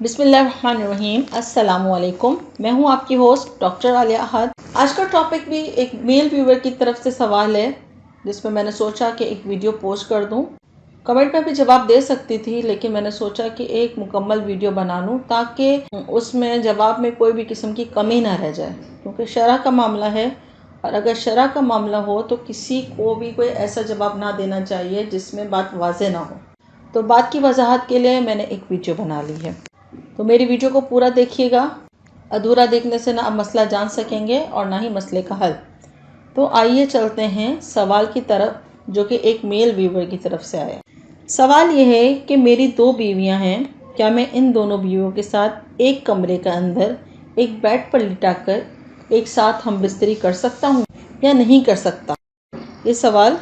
बिस्मिल्लाहिर्रहमानिर्रहीम। अस्सलामु अलैकुम। मैं हूं आपकी होस्ट डॉक्टर आलिया अहद। आज का टॉपिक भी एक मेल व्यूवर की तरफ से सवाल है, जिसमें मैंने सोचा कि एक वीडियो पोस्ट कर दूं। कमेंट में भी जवाब दे सकती थी, लेकिन मैंने सोचा कि एक मुकम्मल वीडियो बना लूं ताकि उसमें जवाब में कोई भी किस्म की कमी ना रह जाए, क्योंकि शरअ का मामला है और अगर शरअ का मामला हो तो किसी को भी कोई ऐसा जवाब ना देना चाहिए जिसमें बात वाज़ेह ना हो। तो बात की वजाहत के लिए मैंने एक वीडियो बना ली है, तो मेरी वीडियो को पूरा देखिएगा। अधूरा देखने से ना आप मसला जान सकेंगे और ना ही मसले का हल। तो आइए चलते हैं सवाल की तरफ, जो कि एक मेल व्यूवर की तरफ से आया। सवाल यह है कि मेरी 2 बीवियां हैं, क्या मैं इन दोनों बीवियों के साथ एक कमरे के अंदर एक बेड पर लिटाकर एक साथ हम बिस्तरी कर सकता हूँ या नहीं कर सकता। ये सवाल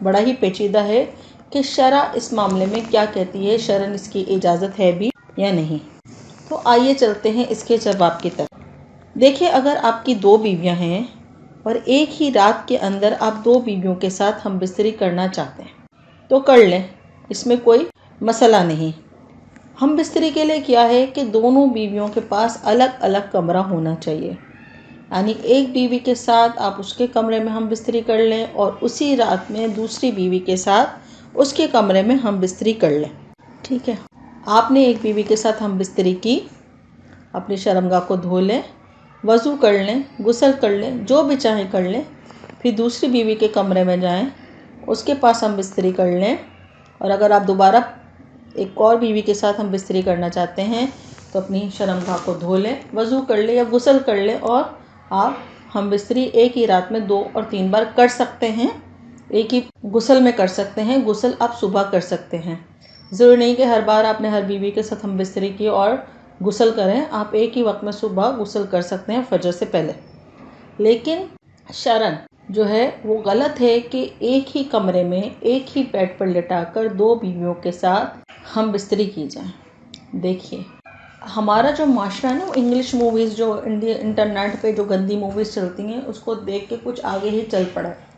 बड़ा ही पेचीदा है कि शरअ इस मामले में क्या कहती है, शरअन इसकी इजाज़त है भी या नहीं। तो आइए चलते हैं इसके जवाब की तरफ। देखिए, अगर आपकी 2 बीवियां हैं और एक ही रात के अंदर आप 2 बीवियों के साथ हम बिस्तरी करना चाहते हैं तो कर लें, इसमें कोई मसला नहीं। हम बिस्तरी के लिए क्या है कि दोनों बीवियों के पास अलग अलग कमरा होना चाहिए, यानी एक बीवी के साथ आप उसके कमरे में हम बिस्तरी कर लें और उसी रात में दूसरी बीवी के साथ उसके कमरे में हम बिस्तरी कर लें। ठीक है, आपने एक बीवी के साथ हम बिस्तरी की, अपनी शर्मगाह को धो लें, वज़ू कर लें, गुस्ल कर लें, जो भी चाहें कर लें, फिर दूसरी बीवी के कमरे में जाएं, उसके पास हम बिस्तरी कर लें। और अगर आप दोबारा एक और बीवी के साथ हम बिस्तरी करना चाहते हैं तो अपनी शर्मगाह को धो लें, वज़ू कर लें या गुस्ल कर लें और आप हम बिस्तरी एक ही रात में 2 और 3 बार कर सकते हैं। एक ही गुस्ल में कर सकते हैं, गुस्ल आप सुबह कर सकते हैं। ज़रूरी नहीं कि हर बार आपने हर बीवी के साथ हम बिस्तरी की और गुस्ल करें। आप एक ही वक्त में सुबह गुस्ल कर सकते हैं फजर से पहले। लेकिन शरअन जो है वो गलत है कि एक ही कमरे में एक ही बेड पर लिटाकर 2 बीवियों के साथ हम बिस्तरी की जाए। देखिए, हमारा जो माशरा है ना, वो इंग्लिश मूवीज़ जो इंटरनेट पे जो गंदी मूवीज़ चलती हैं उसको देख के कुछ आगे ही चल पड़ा है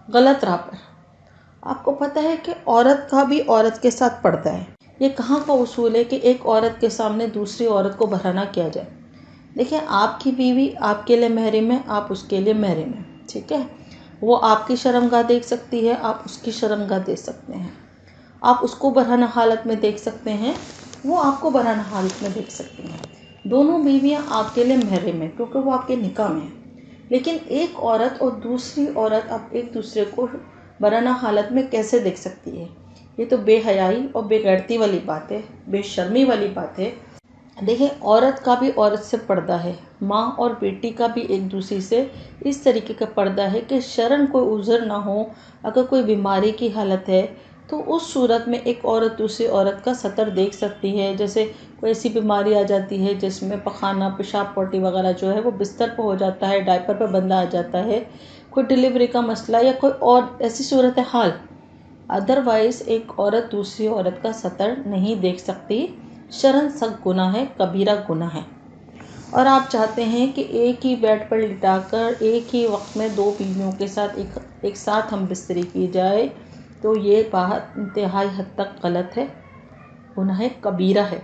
गलत राह पर। आपको पता है कि औरत का भी औरत के साथ पर्दा है। ये कहाँ का उसूल है कि एक औरत के सामने दूसरी औरत को बहाना किया जाए। देखिए, आपकी बीवी आपके लिए महरम है, आप उसके लिए महरम है। ठीक है, वो आपकी शर्मगाह देख सकती है, आप उसकी शर्मगाह देख सकते हैं। आप उसको बरहना हालत में देख सकते हैं, वो आपको बरहना हालत में देख सकती हैं। दोनों बीवियां आपके लिए महरम है क्योंकि वो आपके निकाह में है। लेकिन एक औरत और दूसरी औरत आप एक दूसरे को बरहना हालत में कैसे देख सकती है? ये तो बेहयाई और बेगैरती वाली बात है, बेशर्मी वाली बात है। देखिए, औरत का भी औरत से पर्दा है, माँ और बेटी का भी एक दूसरे से इस तरीके का पर्दा है कि शरन कोई उज़र ना हो। अगर कोई बीमारी की हालत है तो उस सूरत में एक औरत दूसरी औरत का सतर देख सकती है। जैसे कोई ऐसी बीमारी आ जाती है जिसमें पखाना, पेशाब, पोटी वगैरह जो है वो बिस्तर पर हो जाता है, डायपर पर बंदा आ जाता है, कोई डिलीवरी का मसला या कोई और ऐसी सूरत हाल। अदरवाइज़ एक औरत दूसरी औरत का सतर नहीं देख सकती। शरन सख्त गुनाह है, कबीरा गुनाह है। और आप चाहते हैं कि एक ही बेड पर लिटाकर एक ही वक्त में 2 बीवियों के साथ एक साथ हम बिस्तरी की जाए, तो ये बात इंतहाई हद तक गलत है, गुनाह कबीरा है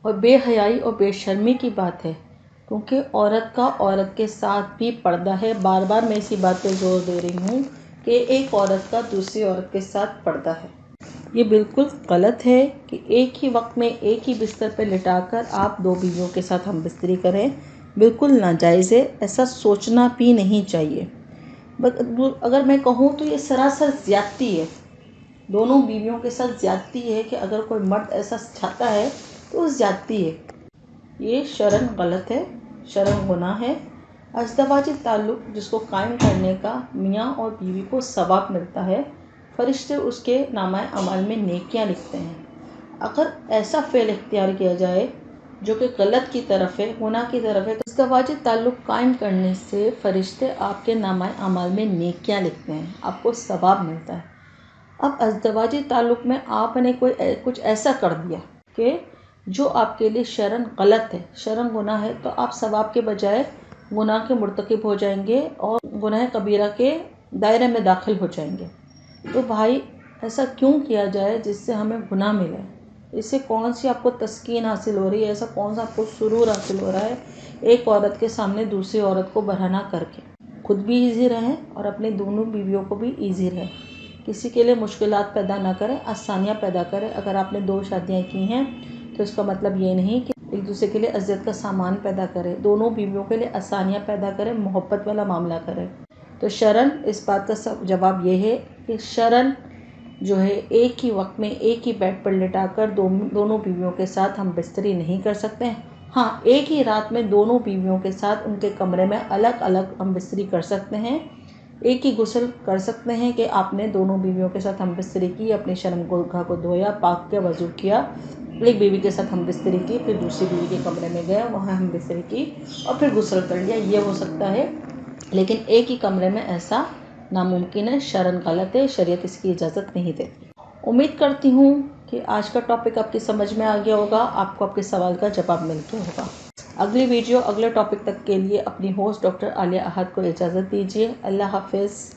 और बेहयाई और बेशर्मी की बात है, क्योंकि औरत का औरत के साथ भी पर्दा है। बार बार मैं इसी बात पर जोर दे रही हूँ कि एक औरत का दूसरी औरत के साथ पर्दा है। ये बिल्कुल गलत है कि एक ही वक्त में एक ही बिस्तर पर लिटाकर आप 2 बीवियों के साथ हम बिस्तरी करें। बिल्कुल नाजायज़ है, ऐसा सोचना भी नहीं चाहिए। अगर मैं कहूँ तो ये सरासर ज़्यादती है, दोनों बीवियों के साथ ज़्यादती है कि अगर कोई मर्द ऐसा चाहता है तो ज़्यादती है। ये शरन गलत है, शरन गुनाह है। अज़दवाजी ताल्लुक़ जिसको कायम करने का मियाँ और बीवी को सवाब मिलता है, फरिश्ते उसके नामा अमाल में नेकियां लिखते हैं। अगर ऐसा फ़ेल इख्तियार किया जाए जो कि गलत की तरफ है, गुनाह की तरफ है, तो अज़दवाजी ताल्लुक़ कायम करने से फरिश्ते आपके नामा अमाल में नेकियां लिखते हैं, आपको सवाब मिलता है। अब अज़दवाजी ताल्लुक़ में आपने कुछ ऐसा कर दिया कि जो आपके लिए शरन गलत है, शरन गुनाह है, तो आप सवाब के बजाय गुनाह के मुर्तकिब हो जाएंगे और गुनाह कबीरा के दायरे में दाखिल हो जाएंगे। तो भाई, ऐसा क्यों किया जाए जिससे हमें गुनाह मिले? इससे कौन सी आपको तस्कीन हासिल हो रही है, ऐसा कौन सा आपको सुरूर हासिल हो रहा है एक औरत के सामने दूसरी औरत को बहाना करके। खुद भी ईजी रहें और अपनी दोनों बीवियों को भी ईजी रहे। किसी के लिए मुश्किलात पैदा ना करें, आसानियाँ पैदा करें। अगर आपने 2 शादियाँ की हैं तो इसका मतलब ये नहीं कि एक दूसरे के लिए अज़ियत का सामान पैदा करें। दोनों बीवियों के लिए आसानियाँ पैदा करें, मोहब्बत वाला मामला करें। तो शरन, इस बात का सब जवाब ये है कि शरन जो है एक ही वक्त में एक ही बेड पर लिटाकर दोनों बीवियों के साथ हम बिस्तरी नहीं कर सकते हैं। हाँ, एक ही रात में दोनों बीवियों के साथ उनके कमरे में अलग अलग हम बिस्तरी कर सकते हैं। एक ही गुस्ल कर सकते हैं कि आपने दोनों बीवियों के साथ हम बिस्तरी की, अपनी शर्मगाह को धोया, पाक किया, वज़ू किया, एक बीवी के साथ हम बिस्तरी की, फिर दूसरी बीवी के कमरे में गया, वहाँ हम बिस्तरी की और फिर गुस्ल कर लिया, ये हो सकता है। लेकिन एक ही कमरे में ऐसा नामुमकिन है। शरन गलत है, शरीयत इसकी इजाज़त नहीं देती। उम्मीद करती हूँ कि आज का टॉपिक आपकी समझ में आ गया होगा, आपको आपके सवाल का जवाब मिल गया होगा। अगली वीडियो, अगले टॉपिक तक के लिए अपनी होस्ट डॉक्टर आलिया अहद को इजाज़त दीजिए। अल्लाह हाफिज़।